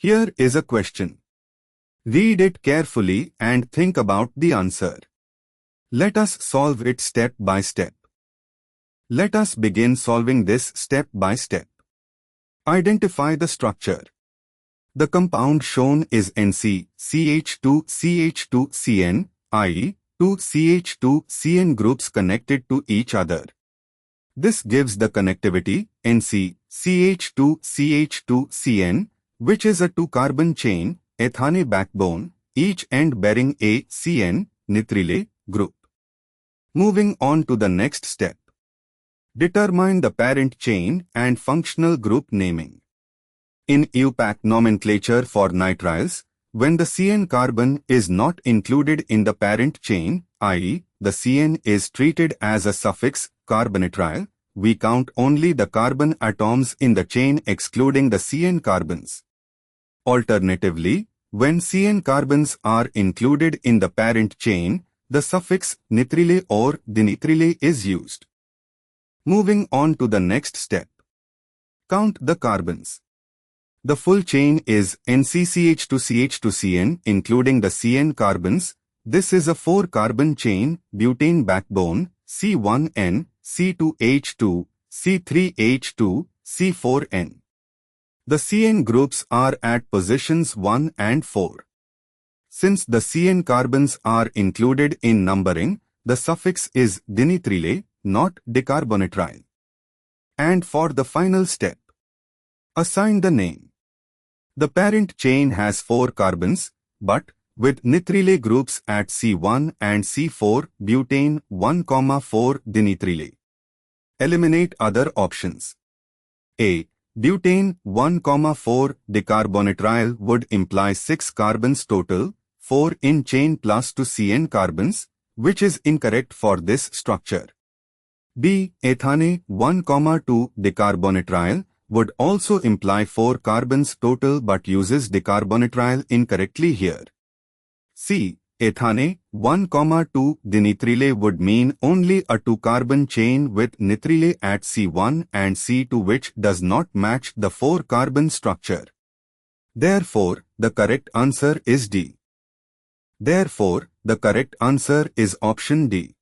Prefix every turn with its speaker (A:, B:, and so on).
A: Here is a question. Read it carefully and think about the answer. Let us solve it step by step. Let us begin solving this step by step. Identify the structure. The compound shown is NC-CH2-CH2-CN, i.e., two CH2-CN groups connected to each other. This gives the connectivity NC-CH2-CH2-CN, which is a two-carbon chain, ethane backbone, each end bearing a CN, nitrile, group. Moving on to the next step. Determine the parent chain and functional group naming. In IUPAC nomenclature for nitriles, when the CN carbon is not included in the parent chain, i.e., the CN is treated as a suffix carbonitrile, we count only the carbon atoms in the chain excluding the CN carbons. Alternatively, when CN carbons are included in the parent chain, the suffix nitrile or dinitrile is used. Moving on to the next step. Count the carbons. The full chain is NCCH2CH2CN including the CN carbons. This is a 4-carbon chain, butane backbone, C1N, C2H2, C3H2, C4N. The CN groups are at positions 1 and 4. Since the CN carbons are included in numbering, the suffix is dinitrile, not decarbonitrile. And for the final step, assign the name. The parent chain has 4 carbons, but with nitrile groups at C1 and C4, butane 1,4 dinitrile. Eliminate other options. A. Butane 1,4 decarbonitrile would imply 6 carbons total, 4 in chain plus 2 CN carbons, which is incorrect for this structure. B. Ethane 1,2 decarbonitrile would also imply 4 carbons total but uses decarbonitrile incorrectly here. C. Ethane 1,2 dinitrile would mean only a 2-carbon chain with nitrile at C1 and C2 which does not match the 4-carbon structure. Therefore, the correct answer is D. Therefore, the correct answer is option D.